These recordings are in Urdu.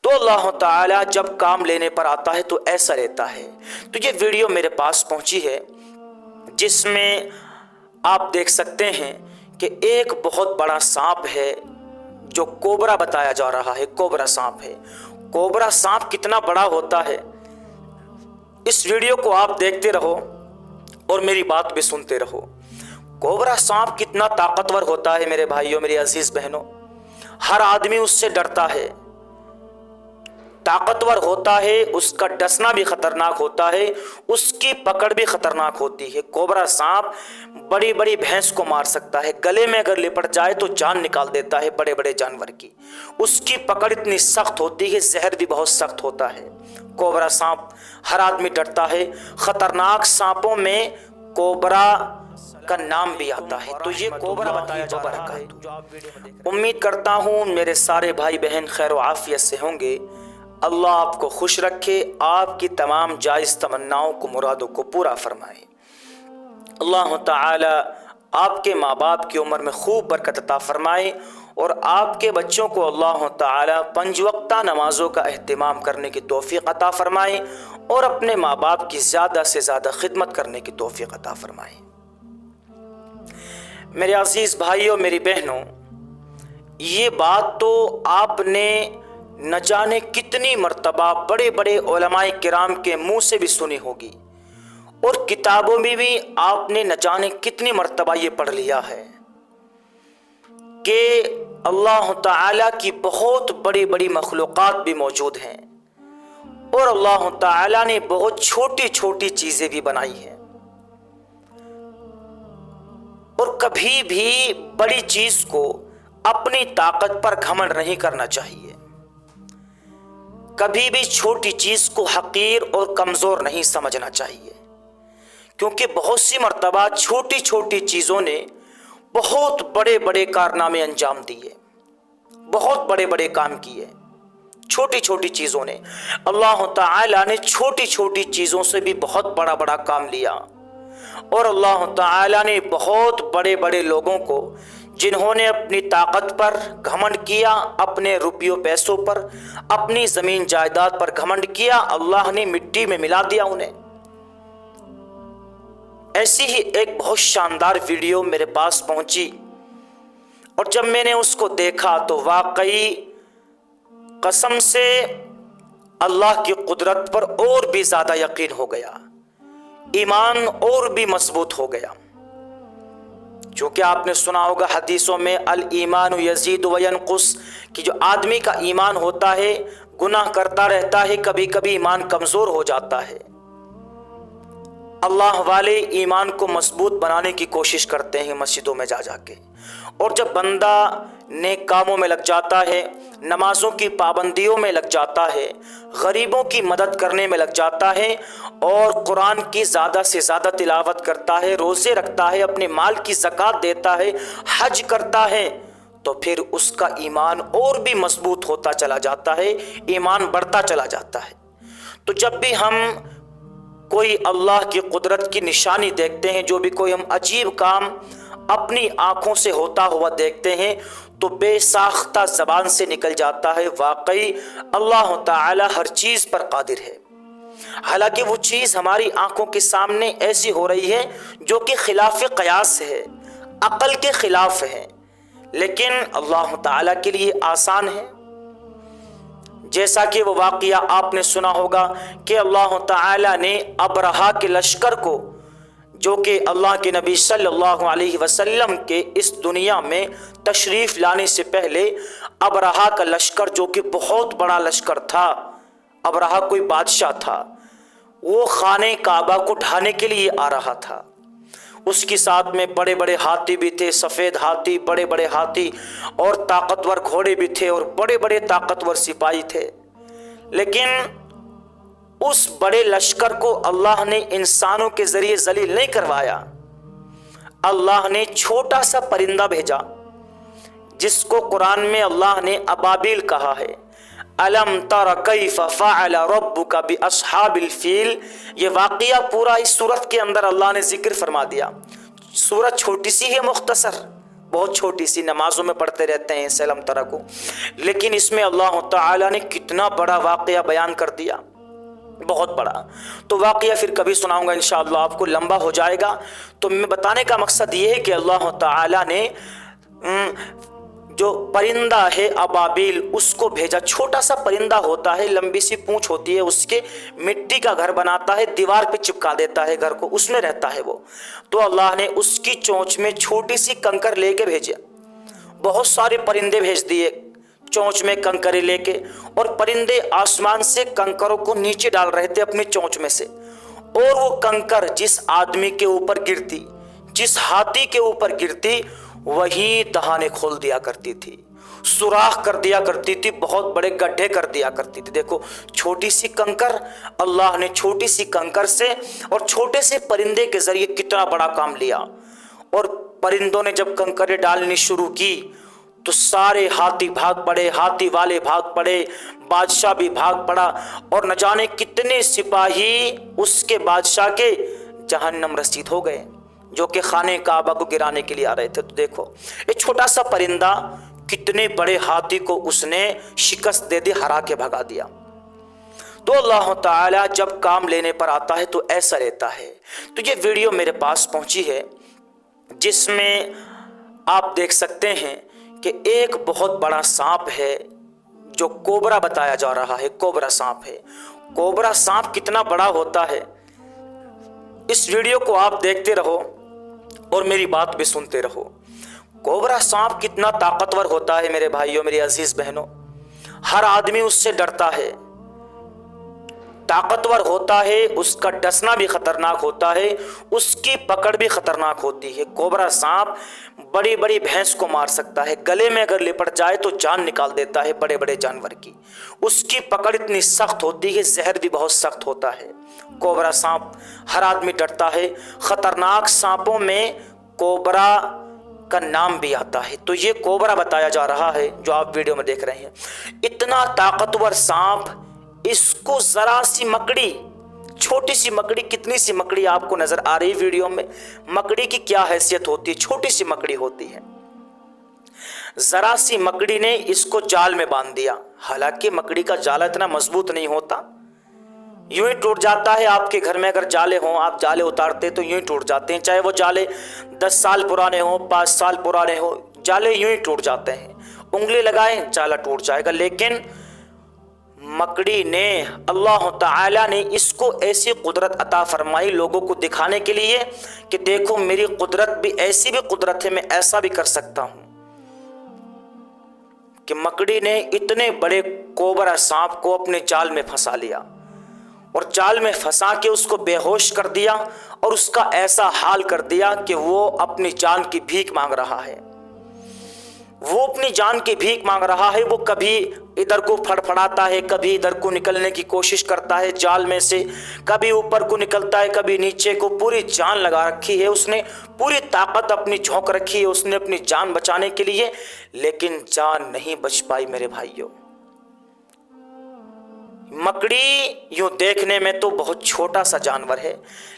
تو اللہ تعالیٰ جب کام لینے پر آتا ہے تو ایسا لیتا ہے۔ تو یہ ویڈیو میرے پاس پہنچی ہے جس میں آپ دیکھ سکتے ہیں کہ ایک بہت بڑا سانپ ہے جو کوبرا بتایا جا رہا ہے، کوبرا سانپ ہے۔ کوبرا سانپ کتنا بڑا ہوتا ہے، اس ویڈیو کو آپ دیکھتے رہو اور میری بات بھی سنتے رہو۔ کوبرا سانپ کتنا طاقتور ہوتا ہے میرے بھائیوں، میری عزیز بہنوں، ہر آدمی اس سے ڈرتا ہے، طاقتور ہوتا ہے، اس کا ڈسنا بھی خطرناک ہوتا ہے، اس کی پکڑ بھی خطرناک ہوتی ہے۔ کوبرا سانپ بڑی بڑی بھینس کو مار سکتا ہے، گلے میں اگر لپٹ جائے تو جان نکال دیتا ہے بڑے بڑے جانور کی۔ اس کی پکڑ اتنی سخت ہوتی ہے، زہر بھی بہت سخت ہوتا ہے۔ کوبرا سانپ ہر آدمی ڈرتا ہے، خطرناک سانپوں میں کوبرا کا نام بھی آتا ہے۔ تو یہ کوبرا بتایا جا رہا ہے۔ امید کرتا ہوں میرے سارے بھائی بہن خیر و عافیت سے ہوں گے۔ اللہ آپ کو خوش رکھے، آپ کی تمام جائز تمناؤں کو، مرادوں کو پورا فرمائے۔ اللہ تعالی آپ کے ماں باپ کی عمر میں خوب برکت عطا فرمائے، اور آپ کے بچوں کو اللہ تعالی 5 وقتہ نمازوں کا اہتمام کرنے کی توفیق عطا فرمائے، اور اپنے ماں باپ کی زیادہ سے زیادہ خدمت کرنے کی توفیق عطا فرمائے۔ میرے عزیز بھائیوں، میری بہنوں، یہ بات تو آپ نے نہ جانے کتنی مرتبہ بڑے بڑے علماء کرام کے منہ سے بھی سنی ہوگی، اور کتابوں میں بھی آپ نے نہ جانے کتنی مرتبہ یہ پڑھ لیا ہے کہ اللہ تعالیٰ کی بہت بڑی بڑی مخلوقات بھی موجود ہیں، اور اللہ تعالیٰ نے بہت چھوٹی چھوٹی چیزیں بھی بنائی ہیں، اور کبھی بھی بڑی چیز کو اپنی طاقت پر گھمنڈ نہیں کرنا چاہیے، کبھی بھی چھوٹی چیز کو حقیر اور کمزور نہیں سمجھنا چاہیے، کیونکہ بہت سی مرتبہ چھوٹی چھوٹی چیزوں نے بہت بڑے بڑے کارنامے انجام دیے، بہت بڑے بڑے کام کیے چھوٹی چھوٹی چیزوں نے۔ اللہ تعالیٰ نے چھوٹی چھوٹی چیزوں سے بھی بہت بڑا بڑا کام لیا، اور اللہ تعالیٰ نے بہت بڑے بڑے لوگوں کو، جنہوں نے اپنی طاقت پر گھمنڈ کیا، اپنے روپیوں پیسوں پر، اپنی زمین جائیداد پر گھمنڈ کیا، اللہ نے مٹی میں ملا دیا انہیں۔ ایسی ہی ایک بہت شاندار ویڈیو میرے پاس پہنچی، اور جب میں نے اس کو دیکھا تو واقعی قسم سے اللہ کی قدرت پر اور بھی زیادہ یقین ہو گیا، ایمان اور بھی مضبوط ہو گیا۔ چونکہ آپ نے سنا ہوگا حدیثوں میں الایمان یزید و ینقص، کہ جو آدمی کا ایمان ہوتا ہے گناہ کرتا رہتا ہے، کبھی کبھی ایمان کمزور ہو جاتا ہے۔ اللہ والے ایمان کو مضبوط بنانے کی کوشش کرتے ہیں مسجدوں میں جا جا کے، اور جب بندہ نیک کاموں میں لگ جاتا ہے، نمازوں کی پابندیوں میں لگ جاتا ہے، غریبوں کی مدد کرنے میں لگ جاتا ہے، اور قرآن کی زیادہ سے زیادہ تلاوت کرتا ہے، روزے رکھتا ہے، اپنے مال کی زکوٰۃ دیتا ہے، حج کرتا ہے، تو پھر اس کا ایمان اور بھی مضبوط ہوتا چلا جاتا ہے، ایمان بڑھتا چلا جاتا ہے۔ تو جب بھی ہم کوئی اللہ کی قدرت کی نشانی دیکھتے ہیں، جو بھی کوئی ہم عجیب کام اپنی آنکھوں سے ہوتا ہوا دیکھتے ہیں، تو بے ساختہ زبان سے نکل جاتا ہے واقعی اللہ تعالی ہر چیز پر قادر ہے۔ حالانکہ وہ چیز ہماری آنکھوں کے سامنے ایسی ہو رہی ہے جو کہ خلاف قیاس ہے، عقل کے خلاف ہے، لیکن اللہ تعالیٰ کے لیے آسان ہے۔ جیسا کہ وہ واقعہ آپ نے سنا ہوگا کہ اللہ تعالیٰ نے ابرہہ کے لشکر کو، جو کہ اللہ کے نبی صلی اللہ علیہ وسلم کے اس دنیا میں تشریف لانے سے پہلے، ابرہہ کا لشکر جو کہ بہت بڑا لشکر تھا، ابرہہ کوئی بادشاہ تھا، وہ خانہ کعبہ کو ڈھانے کے لیے آ رہا تھا۔ اس کے ساتھ میں بڑے بڑے ہاتھی بھی تھے، سفید ہاتھی، بڑے بڑے ہاتھی، اور طاقتور گھوڑے بھی تھے، اور بڑے بڑے طاقتور سپاہی تھے۔ لیکن اس بڑے لشکر کو اللہ نے انسانوں کے ذریعے ذلیل نہیں کروایا، اللہ نے چھوٹا سا پرندہ بھیجا، جس کو قرآن میں اللہ نے ابابیل کہا ہے۔ الم تر کیف فعل ربک باصحاب الفیل، یہ واقعہ پورا اس سورت کے اندر اللہ نے ذکر فرما دیا۔ سورت چھوٹی سی ہے، مختصر، بہت چھوٹی سی، نمازوں میں پڑھتے رہتے ہیں سلم طرح کو، لیکن اس میں اللہ تعالیٰ نے کتنا بڑا واقعہ بیان کر دیا، بہت بڑا۔ تو واقعہ پھر کبھی سناؤں گا انشاءاللہ، آپ کو لمبا ہو جائے گا۔ تو میں بتانے کا مقصد یہ ہے کہ اللہ تعالیٰ نے جو پرندہ ہے ابابیل اس کو بھیجا۔ چھوٹا سا پرندہ ہوتا ہے، لمبی سی پونچھ ہوتی ہے اس کے، مٹی کا گھر بناتا ہے، دیوار پہ چپکا دیتا ہے گھر کو، اس میں رہتا ہے وہ۔ تو اللہ نے اس کی چونچ میں چھوٹی سی کنکر لے کے بھیجے، بہت سارے پرندے بھیج دیے چونچ میں کنکریں لے کے، اور پرندے آسمان سے کنکروں کو نیچے ڈال رہے تھے اپنی چونچ میں سے، اور وہ کنکر جس آدمی کے اوپر گرتی، جس ہاتھی کے اوپر گرتی، وہی دہانے کھول دیا کرتی تھی، سوراخ کر دیا کرتی تھی، بہت بڑے گڈھے کر دیا کرتی تھی۔ دیکھو چھوٹی سی کنکر، اللہ نے چھوٹی سی کنکر سے اور چھوٹے سے پرندے کے ذریعے کتنا بڑا کام لیا۔ اور پرندوں نے جب کنکریں ڈالنی شروع کی تو سارے ہاتھی بھاگ پڑے، ہاتھی والے بھاگ پڑے، بادشاہ بھی بھاگ پڑا، اور نہ جانے کتنے سپاہی اس کے بادشاہ کے جہنم رسید ہو گئے جو کہ خانہ کعبہ کو گرانے کے لیے آ رہے تھے۔ تو دیکھو ایک چھوٹا سا پرندہ کتنے بڑے ہاتھی کو اس نے شکست دے دی، ہرا کے بھگا دیا۔ تو اللہ تعالیٰ جب کام لینے پر آتا ہے تو ایسا رہتا ہے۔ تو یہ ویڈیو میرے پاس پہنچی ہے جس میں آپ دیکھ سکتے ہیں کہ ایک بہت بڑا سانپ ہے جو کوبرا بتایا جا رہا ہے، کوبرا سانپ ہے۔ کوبرا سانپ کتنا بڑا ہوتا ہے، اس ویڈیو کو آپ دیکھتے رہو اور میری بات بھی سنتے رہو۔ کوبرا سانپ کتنا طاقتور ہوتا ہے میرے بھائیوں، میری عزیز بہنوں، ہر آدمی اس سے ڈرتا ہے، طاقتور ہوتا ہے، اس کا ڈسنا بھی خطرناک ہوتا ہے، اس کی پکڑ بھی خطرناک ہوتی ہے۔ کوبرا سانپ بڑی بڑی بھینس کو مار سکتا ہے، گلے میں اگر لپٹ جائے تو جان نکال دیتا ہے بڑے بڑے جانور کی۔ اس کی پکڑ اتنی سخت ہوتی ہے، زہر بھی بہت سخت ہوتا ہے۔ کوبرا سانپ ہر آدمی ڈرتا ہے، خطرناک سانپوں میں کوبرا کا نام بھی آتا ہے۔ تو یہ کوبرا بتایا جا رہا ہے جو آپ ویڈیو میں دیکھ رہے ہیں، اتنا طاقتور سانپ، اس کو ذرا سی مکڑی، چھوٹی سی مکڑی، کتنی سی مکڑی آپ کو نظر آ رہی ویڈیو میں، مکڑی کی کیا حیثیت ہوتی ہے، چھوٹی سی مکڑی ہوتی ہے، ذرا سی مکڑی نے اس کو جال میں باندھ دیا۔ حالانکہ مکڑی کا جال اتنا مضبوط نہیں ہوتا، یوں ہی ٹوٹ جاتا ہے۔ آپ کے گھر میں اگر جالے ہوں، آپ جالے اتارتے تو یوں ہی ٹوٹ جاتے ہیں، چاہے وہ جالے 10 سال پرانے ہوں، 5 سال پرانے ہوں، جالے یوں ہی ٹوٹ جاتے ہیں، انگلی لگائیں جالا ٹوٹ جائے گا۔ لیکن مکڑی نے، اللہ تعالیٰ نے اس کو ایسی قدرت عطا فرمائی لوگوں کو دکھانے کے لیے کہ دیکھو میری قدرت بھی، ایسی بھی قدرت ہے، میں ایسا بھی کر سکتا ہوں، کہ مکڑی نے اتنے بڑے کوبرا سانپ کو اپنے جال میں پھنسا لیا، اور جال میں پھنسا کے اس کو بے ہوش کر دیا، اور اس کا ایسا حال کر دیا کہ وہ اپنی جان کی بھیک مانگ رہا ہے، وہ اپنی جان کی بھیک مانگ رہا ہے۔ وہ کبھی ادھر کو پھڑپھڑاتا ہے، کبھی ادھر کو نکلنے کی کوشش کرتا ہے جال میں سے، کبھی اوپر کو نکلتا ہے، کبھی نیچے کو، پوری جان لگا رکھی ہے اس نے، پوری طاقت اپنی جھونک رکھی ہے اس نے اپنی جان بچانے کے لیے، لیکن جان نہیں بچ پائی میرے بھائیوں۔ مکڑی یوں دیکھنے میں تو بہت چھوٹا سا جانور ہے،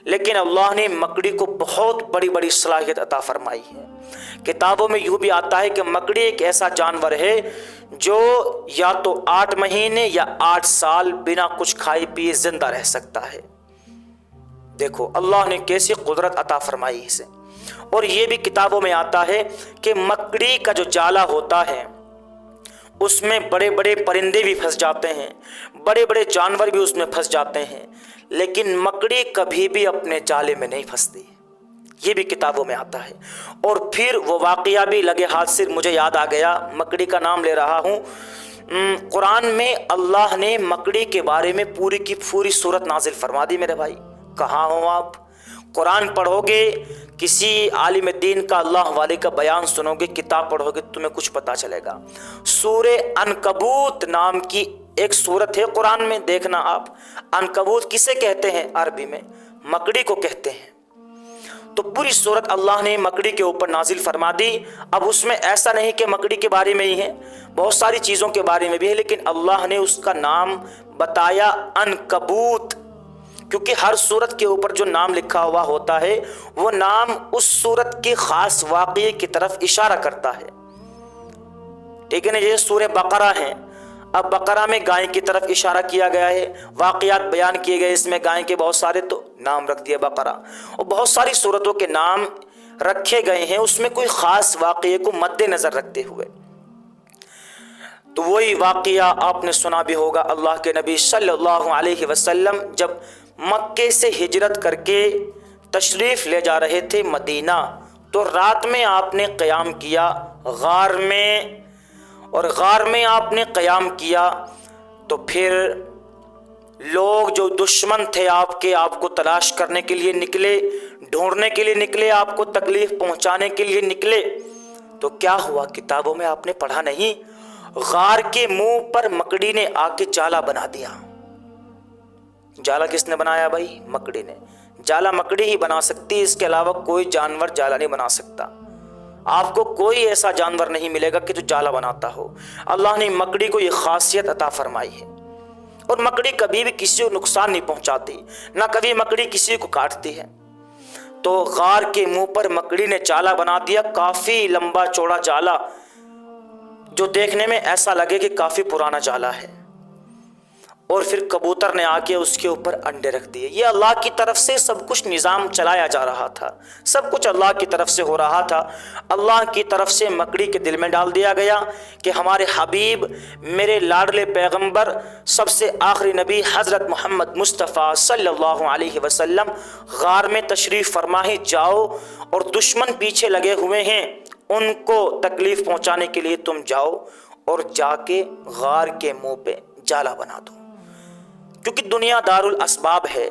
لیکن اللہ نے مکڑی کو بہت بڑی بڑی صلاحیت عطا فرمائی ہے۔ کتابوں میں یوں بھی آتا ہے کہ مکڑی ایک ایسا جانور ہے جو یا تو 8 مہینے یا 8 سال بنا کچھ کھائے پیے زندہ رہ سکتا ہے۔ دیکھو اللہ نے کیسی قدرت عطا فرمائی اسے۔ اور یہ بھی کتابوں میں آتا ہے کہ مکڑی کا جو جالا ہوتا ہے اس میں بڑے بڑے پرندے بھی پھنس جاتے ہیں، بڑے بڑے جانور بھی اس میں پھنس جاتے ہیں، لیکن مکڑی کبھی بھی اپنے جالے میں نہیں پھنستی، یہ بھی کتابوں میں آتا ہے۔ اور پھر وہ واقعہ بھی لگے ہاتھ سے مجھے یاد آ گیا، مکڑی کا نام لے رہا ہوں، قرآن میں اللہ نے مکڑی کے بارے میں پوری کی پوری سورت نازل فرما دی میرے بھائی۔ کہاں ہوں آپ؟ قرآن پڑھو گے، کسی عالم دین کا، اللہ والے کا بیان سنو گے، کتاب پڑھو گے، تمہیں کچھ پتا چلے گا۔ سورہ عنکبوت نام کی ایک سورت ہے قرآن میں، دیکھنا آپ۔ عنکبوت کسے کہتے ہیں عربی میں؟ مکڑی کو کہتے ہیں۔ تو پوری سورت اللہ نے مکڑی کے اوپر نازل فرما دی۔ اب اس میں ایسا نہیں کہ مکڑی کے بارے میں ہی ہے، بہت ساری چیزوں کے بارے میں بھی ہے، لیکن اللہ نے اس کا نام بتایا عنکبوت، کیونکہ ہر صورت کے اوپر جو نام لکھا ہوا ہوتا ہے وہ نام اس صورت کے خاص واقعے کی طرف اشارہ کرتا ہے، ٹھیک ہے نا؟ جیسے سورہ بقرہ ہے، اب بقرہ میں گائے کی طرف اشارہ کیا گیا ہے، واقعات بیان کیے گئے اس میں گائے کے بہت سارے، تو نام رکھ دیا بقرہ۔ اور بہت ساری صورتوں کے نام رکھے گئے ہیں اس میں کوئی خاص واقعے کو مد نظر رکھتے ہوئے۔ تو وہی واقعہ آپ نے سنا بھی ہوگا، اللہ کے نبی صلی اللہ علیہ وسلم جب مکے سے ہجرت کر کے تشریف لے جا رہے تھے مدینہ، تو رات میں آپ نے قیام کیا غار میں، اور غار میں آپ نے قیام کیا تو پھر لوگ جو دشمن تھے آپ کے، آپ کو تلاش کرنے کے لیے نکلے، ڈھونڈنے کے لیے نکلے، آپ کو تکلیف پہنچانے کے لیے نکلے، تو کیا ہوا؟ کتابوں میں آپ نے پڑھا نہیں؟ غار کے منہ پر مکڑی نے آ کے جالا بنا دیا۔ جالا کس نے بنایا بھائی؟ مکڑی نے۔ جالا مکڑی ہی بنا سکتی، اس کے علاوہ کوئی جانور جالا نہیں بنا سکتا۔ آپ کو کوئی ایسا جانور نہیں ملے گا کہ جو جالا بناتا ہو۔ اللہ نے مکڑی کو یہ خاصیت عطا فرمائی ہے، اور مکڑی کبھی بھی کسی کو نقصان نہیں پہنچاتی، نہ کبھی مکڑی کسی کو کاٹتی ہے۔ تو غار کے منہ پر مکڑی نے جالا بنا دیا، کافی لمبا چوڑا جالا، جو دیکھنے میں ایسا لگے کہ کافی پرانا جالا ہے، اور پھر کبوتر نے آ کے اس کے اوپر انڈے رکھ دیے۔ یہ اللہ کی طرف سے سب کچھ نظام چلایا جا رہا تھا، سب کچھ اللہ کی طرف سے ہو رہا تھا۔ اللہ کی طرف سے مکڑی کے دل میں ڈال دیا گیا کہ ہمارے حبیب، میرے لاڈلے پیغمبر، سب سے آخری نبی حضرت محمد مصطفیٰ صلی اللہ علیہ وسلم غار میں تشریف فرما ہے، جاؤ، اور دشمن پیچھے لگے ہوئے ہیں، ان کو تکلیف پہنچانے کے لیے تم جاؤ اور جا کے غار کے منہ پہ جالا بنا دو۔ کیونکہ دنیا دار الاسباب ہے،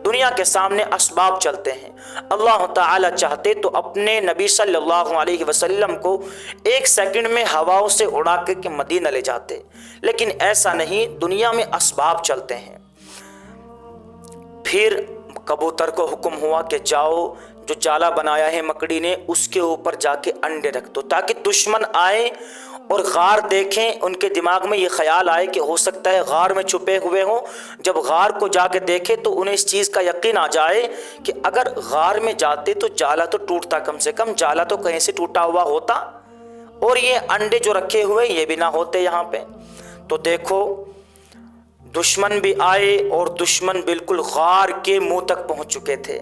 دنیا کے سامنے اسباب چلتے ہیں۔ اللہ تعالی چاہتے تو اپنے نبی صلی اللہ علیہ وسلم کو ایک سیکنڈ میں ہواؤں سے اڑا کے مدینہ لے جاتے، لیکن ایسا نہیں، دنیا میں اسباب چلتے ہیں۔ پھر کبوتر کو حکم ہوا کہ جاؤ، جو جالا بنایا ہے مکڑی نے اس کے اوپر جا کے انڈے رکھ دو، تاکہ دشمن آئے اور غار دیکھیں، ان کے دماغ میں یہ خیال آئے کہ ہو سکتا ہے غار میں چھپے ہوئے ہوں۔ جب غار کو جا کے دیکھے تو انہیں اس چیز کا یقین آ جائے کہ اگر غار میں جاتے تو جالا تو ٹوٹتا، کم سے کم جالا تو کہیں سے ٹوٹا ہوا ہوتا، اور یہ انڈے جو رکھے ہوئے یہ بھی نہ ہوتے یہاں پہ۔ تو دیکھو دشمن بھی آئے، اور دشمن بالکل غار کے منہ تک پہنچ چکے تھے۔